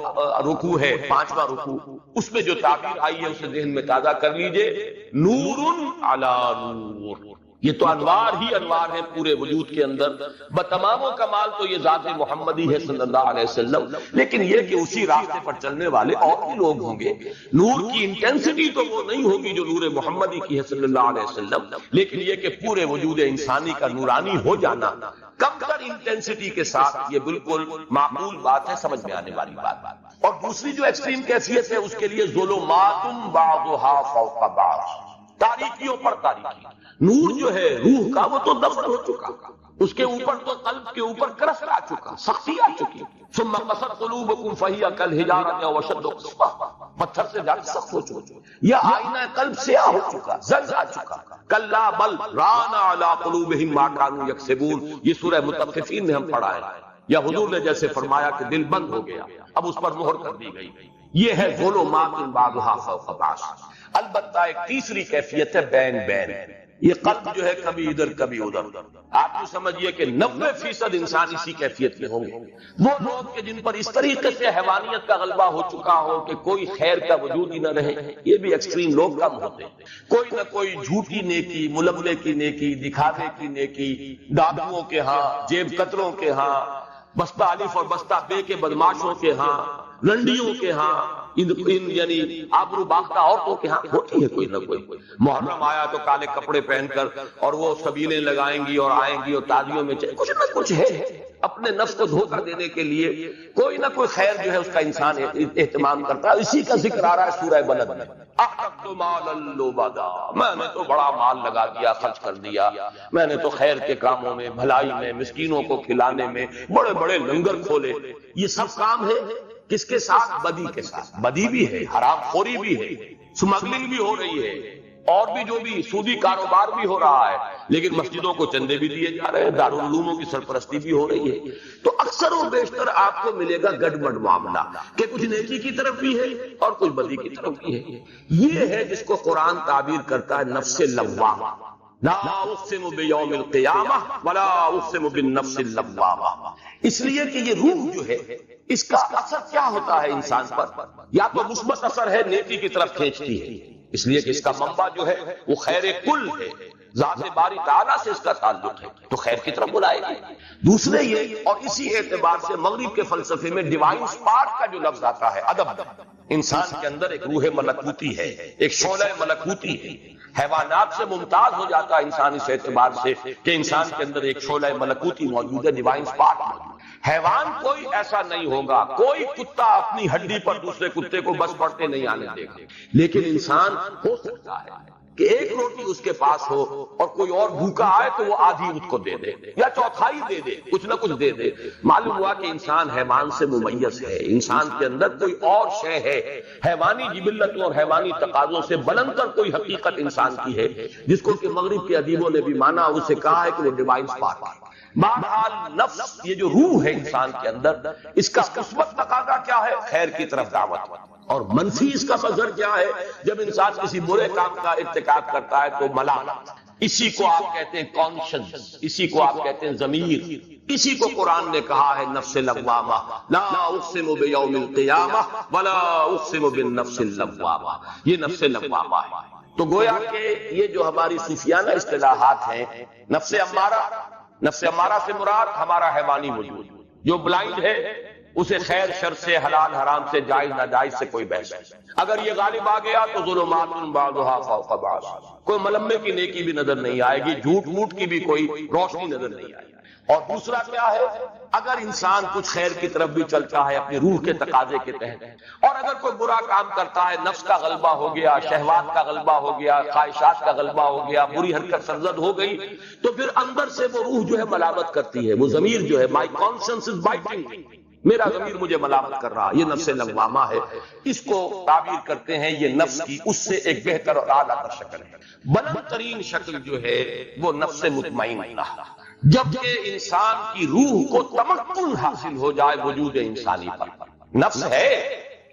رکوع ہے، 5واں رکوع، اس میں جو تعبیر آئی ہے اسے ذہن میں تازہ کر لیجئے. نور علی نور، یہ تو انوار ہی انوار ہیں پورے وجود کے اندر. بتمام و کمال تو یہ ذات محمدی ہے صلی اللہ علیہ وسلم، لیکن یہ کہ اسی راستے پر چلنے والے اور بھی لوگ ہوں گے. نور کی انٹینسٹی تو وہ نہیں ہوگی جو نور محمدی کی ہے صلی اللہ علیہ وسلم، لیکن یہ کہ پورے وجود انسانی کا نورانی ہو جانا کم تر انٹینسٹی کے ساتھ یہ بالکل معقول بات ہے، سمجھ میں آنے والی بات. اور دوسری جو ایکسٹریم کیفیت ہے اس کے لیے ظلمات بعضها فوق بعض، تاریکیوں پر تاریکی. نور جو ہے روح کا وہ تو دفن ہو چکا، اس کے اوپر تو قلب کے اوپر کرس آ چکا، سختی آ چکی. ثم قست قلوبکم فہی کالحجارۃ او اشد قسوہ، پتھر سے زیادہ سخت ہو چکا. یہ آئینہ قلب سیاہ ہو چکا، زنگ آ چکا. کلا بل ران علی قلوبہم ما کانوا یکسبون، یہ سورہ مطففین میں ہم پڑھا ہے. یا حضور نے جیسے فرمایا کہ دل بند ہو گیا، اب اس پر مہر کر دی گئی. یہ ہے ظلمات بعضها فوق بعض. البتہ ایک تیسری کیفیت ہے بین بین. یہ قلب جو ہے کبھی ادھر کبھی ادھر. آپ یہ سمجھیے کہ 90% انسان اسی کیفیت میں ہوں گے. وہ لوگ کہ جن پر اس طریقے سے حیوانیت کا غلبہ ہو چکا ہو کہ کوئی خیر کا وجود ہی نہ رہے، یہ بھی ایکسٹریم لوگ کم ہوتے ہیں. کوئی نہ کوئی جھوٹی نیکی، ململے کی نیکی، دکھاوے کی نیکی، ڈاکوؤں کے ہاں، جیب کتروں کے ہاں، بستہ الف اور بستہ بے کے بدماشوں کے ہاں، رنڈیوں کے ہاں، یعنی آبرو باختہ عورتوں کے ہاں ہوتی ہے کوئی نہ کوئی. محرم آیا تو کالے کپڑے پہن کر اور وہ سبیلیں لگائیں گی اور آئیں گی اور تازیوں میں کچھ نہ کچھ ہے. اپنے نفس کو دھوکہ دینے کے لیے کوئی نہ کوئی خیر جو ہے اس کا انسان اہتمام کرتا ہے. اسی کا ذکر آ رہا ہے سورہ بلد میں. احببت مالا لبدا، میں نے تو بڑا مال لگا دیا، خرچ کر دیا. میں نے تو خیر کے کاموں میں، بھلائی میں، مسکینوں کو کھلانے میں بڑے بڑے لنگر کھولے. یہ سب کام ہے کس کے ساتھ؟ بدی کے ساتھ. بدی بھی ہے، حرام خوری بھی ہے، سمگلنگ بھی ہو رہی ہے، اور بھی جو بھی سودی کاروبار بھی ہو رہا ہے، لیکن مسجدوں کو چندے بھی دیے جا رہے ہیں، دارالعلوموں کی سرپرستی بھی ہو رہی ہے. تو اکثر و بیشتر آپ کو ملے گا گڑبڑ معاملہ کہ کچھ نیکی کی طرف بھی ہے اور کچھ بدی کی طرف بھی ہے. یہ ہے جس کو قرآن تعبیر کرتا ہے نفس لوامہ. لا اقسم بیوم القیامہ ولا اقسم بالنفس اللوامہ. اس لیے کہ یہ روح جو ہے اس کا اثر کیا ہوتا ہے انسان پر؟ یا تو مثبت اثر ہے، نیکی کی طرف کھینچتی ہے، اس لیے کہ اس کا منبع جو ہے وہ خیر کل ہے، ذات باری تعالیٰ سے اس کا تعلق ہے تو خیر کی طرف بلائے گی. دوسرے یہ، اور اسی اعتبار سے مغرب کے فلسفے میں ڈیوائن سپارک کا جو لفظ آتا ہے، ادب، انسان کے اندر ایک روح ملکوتی ہے، ایک شعلہ ملکوتی ہے. حیوانات سے ممتاز ہو جاتا ہے انسان اس اعتبار سے کہ انسان کے اندر ایک شعلہ ملکوتی موجود ہے، ڈیوائن سپارک موجود ہے. حیوان کوئی ایسا نہیں ہوگا، کوئی کتا اپنی ہڈی پر دوسرے کتے کو بس پڑتے نہیں آنے دے گا. لیکن انسان ہو سکتا ہے کہ ایک روٹی اس کے پاس ہو اور کوئی اور بھوکا آئے تو وہ آدھی اس کو دے دے یا چوتھائی دے دے، کچھ نہ کچھ دے دے. معلوم ہوا کہ انسان حیوان سے ممیز ہے، انسان کے اندر کوئی اور شے ہے، حیوانی جبلتوں اور حیوانی تقاضوں سے بلند تر کوئی حقیقت انسان کی ہے، جس کو کہ مغرب کے ادیبوں نے بھی مانا، اسے کہا ہے کہ وہ ڈیوائن سپارک ہے. بہرحال نفس، یہ جو روح ہے انسان کے اندر، اس کا مثبت تقاضا کیا ہے؟ خیر کی طرف دعوت. اور منفی اس کا مظہر کیا ہے؟ جب انسان کسی برے کام کا ارتکاب کرتا ہے تو ملامت. اسی کو آپ کہتے ہیں کانشنس، اسی کو آپ کہتے ہیں ضمیر. اسی کو قرآن نے کہا ہے نفس لوامہ. لا اقسم بیوم القیامہ ولا اقسم بالنفس اللوامہ. یہ نفس لوامہ ہے. تو گویا کہ یہ جو ہماری صوفیانہ اصطلاحات ہیں، نفس امارہ، نفس امارہ سے مراد ہمارا حیوانی وجود جو بلائنڈ ہے، اسے خیر شر سے، حلال حرام سے، جائز ناجائز سے کوئی بحث نہیں۔ اگر یہ غالب آ گیا تو ظلمات بعضھا فوق بعض، کوئی ملمے کی نیکی بھی نظر نہیں آئے گی، جھوٹ موٹ کی بھی کوئی روشنی نظر نہیں آئے گی۔ اور دوسرا کیا ہے، اگر انسان کچھ خیر کی طرف بھی چلتا ہے اپنی روح کے تقاضے کے تحت، اور اگر کوئی برا کام کرتا ہے، نفس کا غلبہ ہو گیا، شہوات کا غلبہ ہو گیا، خواہشات کا غلبہ ہو گیا، بری حرکت سرزد ہو گئی، تو پھر اندر سے وہ روح جو ہے ملامت کرتی ہے، وہ ضمیر جو ہے، مائی کانشنس از بائٹنگ، میرا ضمیر مجھے ملامت کر رہا، یہ نفس لوامہ ہے۔ اس کو تعبیر کرتے ہیں یہ نفس کی اس سے ایک بہتر اور اعلیٰ تر شکل ہے۔ بلند ترین شکل جو ہے وہ نفس مطمئنہ، جبکہ انسان کی روح کو تمکن حاصل ہو جائے وجود انسانی پر۔ نفس ہے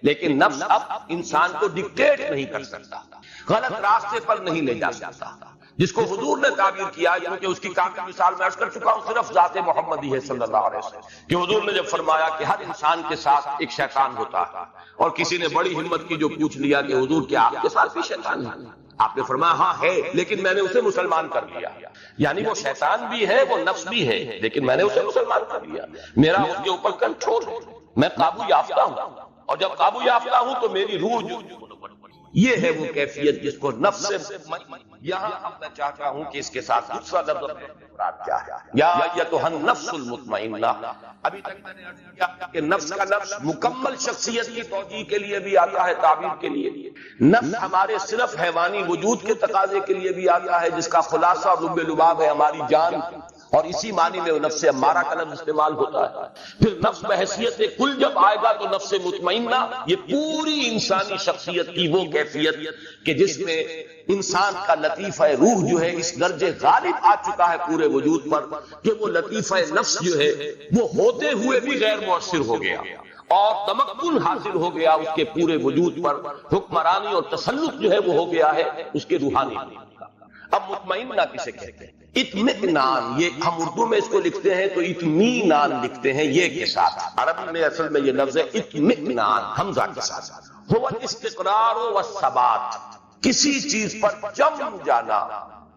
لیکن نفس اب انسان کو ڈکٹیٹ نہیں کر سکتا، غلط راستے پر نہیں لے جا سکتا، جس کو حضور نے تعبیر کیا، کیونکہ اس کی کافی مثال میں عرض کر چکا ہوں، صرف ذات محمدی ہے صلی اللہ علیہ وسلم، کہ حضور نے جب فرمایا کہ ہر انسان کے ساتھ ایک شیطان ہوتا ہے، اور کسی نے بڑی ہمت کی جو پوچھ لیا کہ حضور کیا آپ کے ساتھ بھی شیطان ہے؟ آپ نے فرمایا ہاں ہے، لیکن میں نے اسے مسلمان کر لیا۔ یعنی وہ شیطان بھی ہے، وہ نفس بھی ہے، لیکن میں نے اسے مسلمان کر لیا، میرا اس کے اوپر کنٹرول ہے، میں قابو یافتہ ہوں، اور جب قابو یافتہ ہوں تو میری روح جو یہ ہے وہ کیفیت جس کو نفس سے۔ یہاں اب میں چاہتا ہوں کہ اس کے ساتھ دوسرا لفظ کیا ہے، یا ایتھا النفس المطمئنہ۔ ابھی تک میں نے عرض کیا کہ نفس کا لفظ مکمل شخصیت کی توجیہ کے لیے بھی آتا ہے، تعبیر کے لیے۔ نفس ہمارے صرف حیوانی وجود کے تقاضے کے لیے بھی آتا ہے، جس کا خلاصہ اور لب لباب ہے ہماری جان، اور اسی معنی میں وہ نفس امارہ کا لفظ استعمال ہوتا ہے۔ پھر نفس بحیثیت کل جب آئے گا تو نفس مطمئنہ یہ پوری انسانی شخصیت کی وہ کیفیت کہ جس میں انسان کا لطیفہ روح جو ہے اس درجے غالب آ چکا ہے پورے وجود پر کہ وہ لطیفہ نفس جو ہے وہ ہوتے ہوئے بھی غیر مؤثر ہو گیا، اور تمکن حاصل ہو گیا اس کے پورے وجود پر، حکمرانی اور تسلط جو ہے وہ ہو گیا ہے اس کے روحانی۔ اب مطمئنہ کسے کہتے ہیں؟ اطمینان، یہ ہم اردو میں اس کو لکھتے ہیں تو اطمینان لکھتے ہیں یہ کے ساتھ، عربی میں اصل میں یہ لفظ ہے اطمینان حمزہ کے ساتھ۔ هو الاستقرار والثبات، کسی چیز پر جم جانا،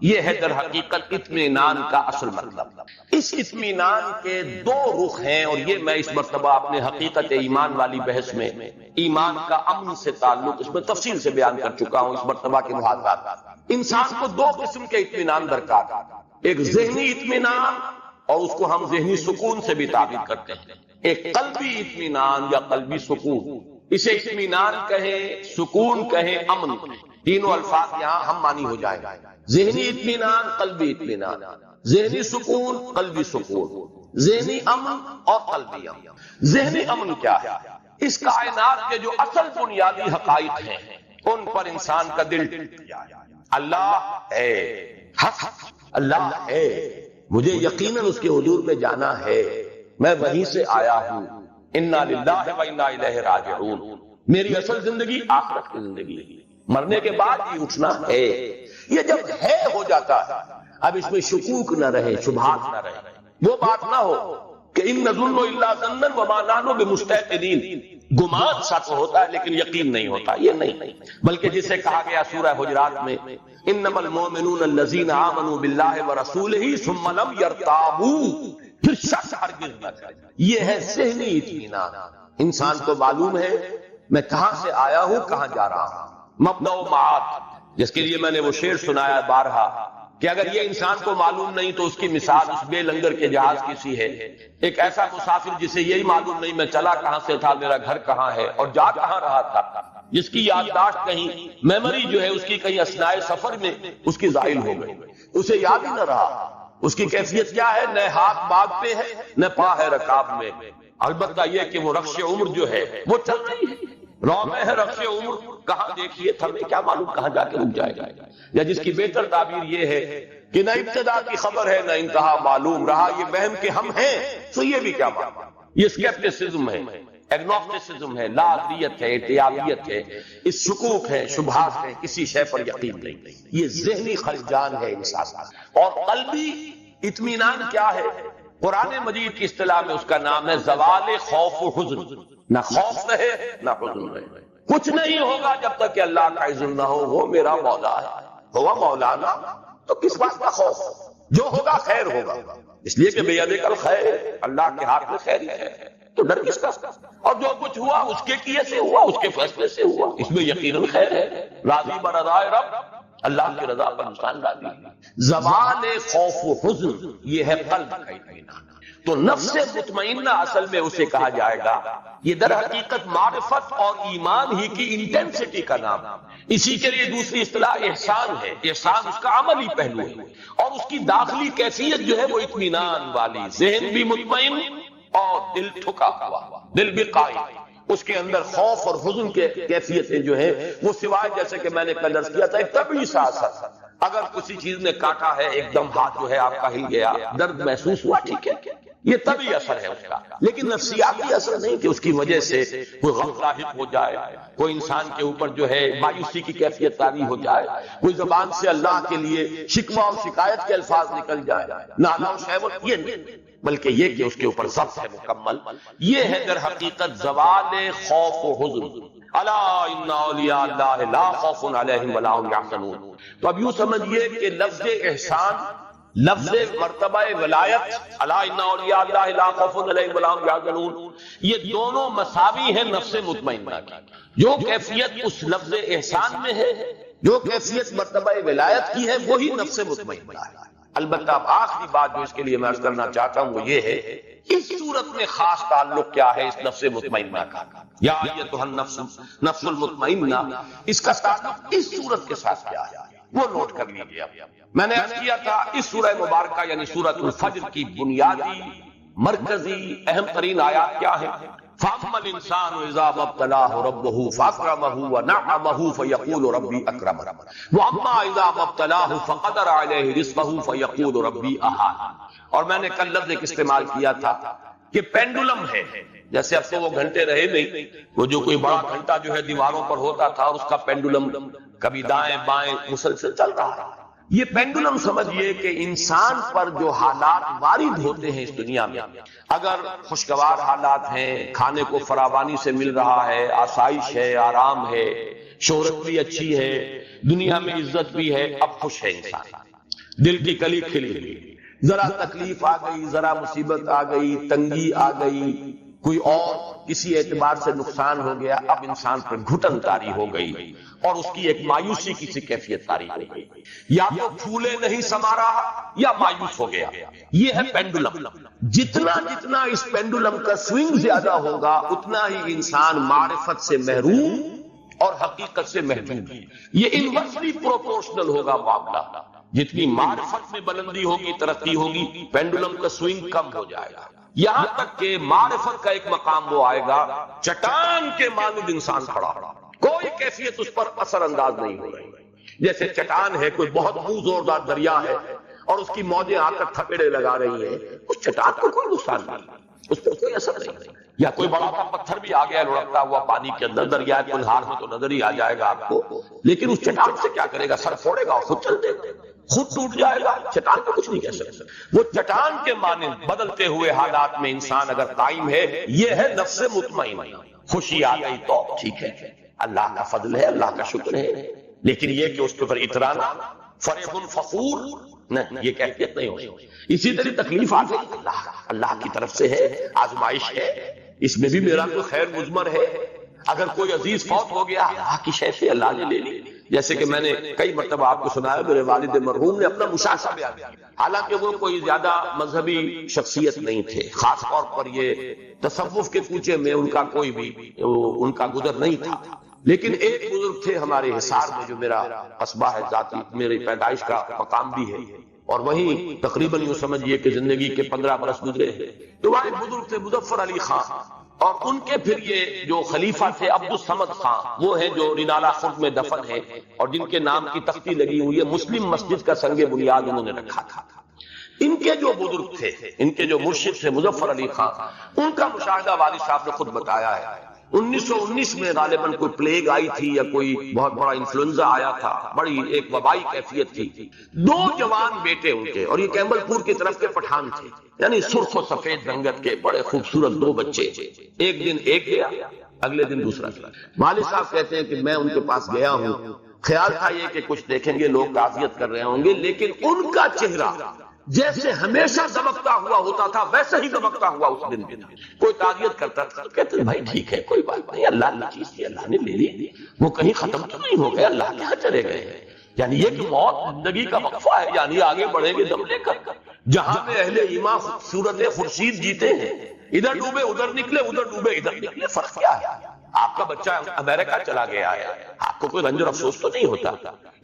یہ ہے در حقیقت اطمینان کا اصل مطلب۔ اس اطمینان کے دو رخ ہیں، اور یہ میں اس مرتبہ اپنے حقیقت ایمان والی بحث میں ایمان کا امن سے تعلق اس میں تفصیل سے بیان کر چکا ہوں۔ اس مرتبہ کے محاذات انسان کو دو قسم کے اطمینان درکار، ایک ذہنی اطمینان اور اس کو ہم ذہنی سکون سے بھی تعبیر کرتے ہیں، ایک قلبی اطمینان یا قلبی سکون، اسے اطمینان کہیں، سکون کہیں، امن کہیں، تینوں الفاظ یہاں ہم معنی ہو جائیں گے۔ ذہنی اطمینان، قلبی اطمینان، ذہنی سکون، قلبی سکون، ذہنی امن اور قلبی امن۔ ذہنی امن کیا ہے؟ اس کائنات کے جو اصل بنیادی حقائق ہیں ان پر انسان کا دل ٹوٹ گیا ہے۔ اللہ ہے، حق اللہ ہے، مجھے یقیناً اس کے حضور میں جانا ہے، میں وہیں سے آیا ہوں، انا للہ و انا الیہ راجعون، میری اصل زندگی آخرت کی زندگی ہے، مرنے کے بعد ہی اٹھنا ہے۔ یہ جب ہے ہو جاتا ہے، اب اس میں شکوک نہ رہے، شبہات نہ رہے، وہ بات نہ ہو کہ ان نظن الا ظنا وما نحن بمستيقنين، گمان سچ ہوتا ہے لیکن یقین نہیں ہوتا، یہ نہیں، بلکہ جسے کہا گیا سورہ حجرات میں انما المؤمنون الذين آمنوا بالله ورسوله ثم لم يرتابوا، پھر شک ہرگز نہ کرے۔ یہ ہے ذہنی اطمینان، انسان کو معلوم ہے میں کہاں سے آیا ہوں، کہاں جا رہا ہوں، مبدأ و معاد، جس کے لیے میں نے وہ شعر سنایا بارہا کہ اگر یہ انسان کو معلوم نہیں تو اس کی مثال اس بے لنگر کے جہاز کی سی ہے۔ ایک ایسا مسافر جسے یہی معلوم نہیں میں چلا کہاں سے تھا، میرا گھر کہاں ہے اور جا کہاں رہا تھا، جس کی یادداشت کہیں، میموری جو ہے اس کی کہیں اثناء سفر میں اس کی زائل ہو گئی، اسے یاد ہی نہ رہا۔ اس کی کیفیت کیا ہے؟ نہ ہاتھ باغ پہ ہے نہ پا ہے رکاب میں، البتہ یہ کہ وہ رخش عمر جو ہے وہ چل رہی ہے، رو میں ہے رخش عمر، کہاں دیکھیے تھمے کیا معلوم کہاں جا کے رک جائے گا، یا جس کی بہتر تعبیر یہ ہے کہ نہ ابتدا کی خبر ہے نہ انتہا معلوم، رہا یہ وہم کہ ہم ہیں تو یہ بھی کیا معلوم۔ یہ اسکیپٹسزم ہے، ایگنوسٹسزم ہے، لا ادریت ہے، اتیابیت ہے، اس شکوک ہے، شبہات ہے، کسی شے پر یقین نہیں، یہ ذہنی خلجان ہے انسان۔ اور قلبی اطمینان کیا ہے؟ قرآن مجید کی اصطلاح میں اس کا نام ہے زوال خوف و حزن، نہ خوف رہے نہ حزن رہے، کچھ نہیں ہوگا جب تک کہ اللہ کا عزم نہ ہو، وہ میرا مولا ہے، ہوا مولانا، تو کس بات کا خوف؟ جو ہوگا خیر ہوگا، اس لیے کہ بیدک الخیر، اللہ کے ہاتھ میں خیر ہے، تو ڈر کس کا؟ اور جو کچھ ہوا اس کے کیے سے ہوا، اس کے فیصلے سے ہوا، اس میں یقیناً خیر ہے۔ راضی برضائے رب، اللہ کی رضا پر انسان راضی۔ زوال خوف و حزن یہ ہے قلب کا اطمینان۔ تو نفس مطمئنہ اصل میں اسے کہا جائے گا، یہ در حقیقت معرفت اور ایمان ہی کی انٹینسٹی کا نام ہے۔ اسی کے لیے دوسری اصطلاح احسان ہے۔ احسان اس کا عملی پہلو ہے، اور اس کی داخلی کیفیت جو ہے وہ اطمینان والی، ذہن بھی مطمئن اور دل ٹھکا ہوا، دل بھی قائم۔ اس کے اندر خوف اور حزن کے کیفیتیں جو ہے وہ سوائے جیسے کہ میں نے کل عرض کیا تھا ایک طبعی سا اثر، اگر کسی چیز نے کاٹا ہے ایک دم ہاتھ جو ہے آپ کا ہل گیا، درد محسوس ہوا، ٹھیک ہے، یہ طبعی اثر ہے اس کا، لیکن نفسیاتی اثر نہیں کہ اس کی وجہ سے کوئی غم لاحق ہو جائے، کوئی انسان کے اوپر جو ہے مایوسی کی کیفیت طاری ہو جائے، کوئی زبان سے اللہ کے لیے شکوہ اور شکایت کے الفاظ نکل جائے، نالا و شہوت، یہ نہیں، بلکہ یہ کہ اس کے اوپر ضبط ہے مکمل۔ یہ ہے در حقیقت زوال خوف و حزن۔ الا ان اولیاء اللہ لا خوف علیہم ولا هم یحزنون۔ تو اب یوں سمجھیے کہ لفظ احسان، لفظ مرتبہ ولایت، الا ان اولیاء اللہ لا خوف علیہم ولا هم یحزنون، یہ دونوں مساوی ہیں نفس مطمئنہ کی۔ جو کیفیت اس لفظ احسان میں ہے، جو کیفیت مرتبہ ولایت کی ہے، وہی نفس مطمئنہ ہے۔ البتہ اب آخری بات جو اس کے لیے میں عرض کرنا چاہتا ہوں وہ یہ ہے، اس صورت میں خاص تعلق کیا ہے اس نفس مطمئنہ کا؟ یا ایتھا النفس المطمئنہ، اس کا تعلق اس صورت کے ساتھ کیا ہے وہ نوٹ کر لیجیے۔ میں نے عرض کیا تھا اس سورہ مبارکہ یعنی سورۃ الفجر کی بنیادی مرکزی اہم ترین آیات کیا ہیں؟ فَأَمَّا الْإِنسَانُ إِذَا مَا ابْتَلَاهُ رَبُّهُ فَأَكْرَمَهُ وَنَعَّمَهُ فَيَقُولُ رَبِّي أَكْرَمَنِ وَأَمَّا إِذَا مَا ابْتَلَاهُ فَقَدَرَ عَلَيْهِ رِزْقَهُ فَيَقُولُ رَبِّي أَهَانَ۔ اور میں نے کل لفظ ایک استعمال کیا تھا کہ پینڈولم ہے، جیسے اب تو وہ گھنٹے رہے نہیں، وہ جو کوئی بڑا گھنٹہ جو ہے دیواروں پر ہوتا تھا اور اس کا پینڈولم کبھی دائیں بائیں مسلسل چل رہا ہے، یہ پینڈولم سمجھئے کہ انسان پر جو حالات وارد ہوتے ہیں اس دنیا میں، اگر خوشگوار حالات ہیں، کھانے کو فراوانی سے مل رہا ہے، آسائش ہے، آرام ہے، شہرت بھی اچھی ہے، دنیا میں عزت بھی ہے، اب خوش ہے انسان، دل کی کلی کھلی ہوئی، ذرا تکلیف آ گئی، ذرا مصیبت آ گئی، تنگی آ گئی، کوئی اور کسی اعتبار سے نقصان ہو گیا، اب انسان پر گھٹن طاری ہو گئی اور اس کی ایک مایوسی کی سی کیفیت طاری ہو گئی، یا تو پھولے نہیں سما رہا یا مایوس ہو گیا۔ یہ ہے پینڈولم۔ جتنا جتنا اس پینڈولم کا سوئنگ زیادہ ہوگا اتنا ہی انسان معرفت سے محروم اور حقیقت سے محجوب ہے۔ یہ انورسلی پروپورشنل ہوگا معاملہ، جتنی معرفت میں بلندی ہوگی، ترقی ہوگی، پینڈولم کا سوئنگ کم ہو جائے گا، یہاں تک کہ معرفت کا ایک مقام وہ آئے گا چٹان کے مانند انسان کھڑا، کوئی کیفیت اس پر اثر انداز نہیں ہو رہی، جیسے چٹان ہے، کوئی بہت منہ زوردار دریا ہے اور اس کی موجیں آ کر تھپیڑے لگا رہی ہیں، اس چٹان کو کوئی نقصان نہیں، اس پر کوئی اثر نہیں۔ یا کوئی بڑا سا پتھر بھی آ گیا لڑکتا ہوا پانی کے اندر، دریا کنہار میں تو نظر ہی آ جائے گا آپ کو، لیکن اس چٹان سے کیا کرے گا؟ سر پھوڑے گا اور خود چل دے گا، خود ٹوٹ جائے گا، چٹان کو کچھ نہیں کہہ سکتا۔ وہ چٹان کے مانند بدلتے ہوئے حالات میں انسان اگر قائم ہے، یہ ہے نفس مطمئنہ۔ خوشی آ گئی تو ٹھیک ہے، اللہ کا فضل ہے، اللہ کا شکر ہے، لیکن یہ کہ اس کے اوپر اترانا، فرح فخور، نہیں، یہ کیفیت نہیں ہوئی۔ اسی طرح تکلیف آ گئی، اللہ کی طرف سے ہے، آزمائش ہے، اس میں بھی میرا کوئی خیر مضمر ہے۔ اگر کوئی عزیز فوت ہو گیا، اللہ کی شے سے اللہ نے لے لی، جیسے کہ میں نے کئی مرتبہ آپ کو سنایا، میرے والد مرحوم نے اپنا مشاہدہ بیان کیا، حالانکہ وہ کوئی زیادہ مذہبی شخصیت نہیں تھے، خاص طور پر یہ تصوف کے کوچے میں ان کا کوئی بھی ان کا گزر نہیں تھا، لیکن ایک بزرگ تھے ہمارے حصار میں جو میرا قصبہ ہے، ذاتی میری پیدائش کا مقام بھی ہے، اور وہیں تقریباً یوں سمجھیے کہ زندگی کے 15 برس گزرے ہیں۔ تو وہ ایک بزرگ تھے مظفر علی خان، اور ان کے پھر یہ جو خلیفہ تھے عبد الصمد خان، وہ ہیں جو رینالہ خرد میں دفن ہیں اور جن کے نام کی تختی لگی ہوئی ہے، مسلم مسجد کا سنگ بنیاد انہوں نے رکھا تھا۔ ان کے جو بزرگ تھے، ان کے جو مرشد تھے مظفر علی خان، ان کا مشاہدہ والد صاحب نے خود بتایا ہے۔ 1919 میں غالباً کوئی پلیگ آئی تھی یا کوئی بہت بڑا انفلوئنزا آیا تھا، بڑی ایک وبائی کیفیت تھی۔ 2 جوان بیٹے ان کے، اور یہ کیمبل پور کی طرف کے پٹھان تھے، یعنی سرخ و سفید رنگت کے بڑے خوبصورت 2 بچے۔ ایک دن ایک گیا، اگلے دن دوسرا گیا۔ والد صاحب کہتے ہیں کہ میں ان کے پاس گیا ہوں، خیال تھا یہ کہ کچھ دیکھیں گے لوگ تعزیت کر رہے ہوں گے، لیکن ان کا چہرہ جیسے ہمیشہ دمکتا ہوا ہوتا تھا ویسے ہی دمکتا ہوا اس دن بھی تھا۔ کوئی تعریت کرتا تھا کہتے بھائی ٹھیک ہے کوئی بات نہیں، اللہ نے چیز تھی اللہ نے لے لی، وہ کہیں ختم تو نہیں ہو گیا، اللہ کہاں چلے گئے؟ یعنی یہ کہ موت زندگی کا وقفہ ہے، یعنی آگے بڑھیں گے دم لے کر۔ جہاں میں اہل ایمان صورت خورشید جیتے ہیں، ادھر ڈوبے ادھر نکلے، ادھر ڈوبے ادھر نکلے، فرق کیا ہے؟ آپ کا بچہ امریکہ چلا گیا ہے، آپ کو کوئی رنج اور افسوس تو نہیں ہوتا؟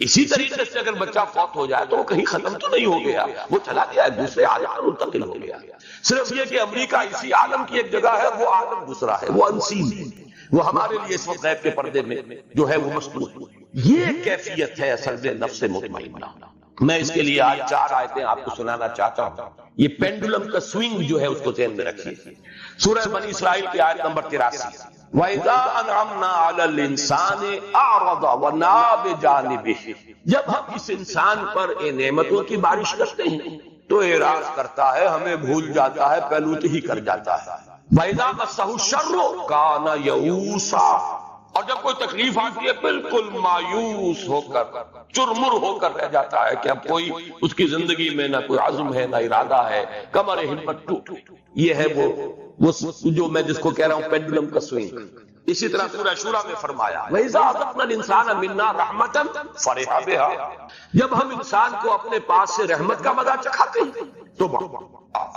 اسی طریقے سے اگر بچہ فوت ہو جائے تو وہ کہیں ختم تو نہیں ہو گیا، وہ چلا گیا ہے، دوسرے عالم میں منتقل ہو گیا۔ صرف یہ کہ امریکہ اسی عالم کی ایک جگہ ہے، وہ عالم دوسرا ہے، وہ انسین ہے، وہ ہمارے لیے اس وقت غیب کے پردے میں جو ہے وہ مستور ہے۔ یہ کیفیت ہے اصل میں نفس مطمئنہ۔ میں اس کے لیے آج 4 آیتیں آپ کو سنانا چاہتا ہوں۔ یہ پینڈولم کا سوئنگ جو ہے اس کو ذہن میں رکھیے۔ سورہ بنی اسرائیل کی آیت نمبر 83، وَإِذَا أَنْعَمْنَا عَلَى الْإِنسَانِ أَعْرَضَ وَنَأَىٰ بِجَانِبِهِ، جب ہم اس انسان پر نعمتوں کی بارش کرتے ہیں تو اعراض کرتا ہے، ہمیں بھول جاتا ہے، پہلوتی ہی کر جاتا ہے۔ وَإِذَا مَسَّهُ الشَّرُّ كَانَ يَئُوسًا، اور جب کوئی تکلیف آتی ہے بالکل مایوس ہو کر چرمر ہو کر رہ جاتا ہے کہ اب کوئی اس کی زندگی میں نہ کوئی عزم ہے نہ ارادہ ہے، کمر ہمت ٹوٹ۔ یہ ہے وہ جو میں جس کو کہہ رہا ہوں پینڈولم کا سوئنگ۔ اسی طرح سورہ شورى میں فرمایا وَإِذَا أَذَقْنَا الْإِنسَانَ مِنَّا رَحْمَةً فَرِحَ بِهَا، جب ہم انسان کو اپنے پاس سے رحمت کا مزہ چکھاتے ہیں تو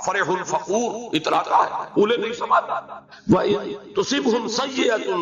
فرح الفقور اتراتا ہے، پھولے نہیں سماتا۔ وَإِن تُصِبْهُمْ سَيِّئَةٌ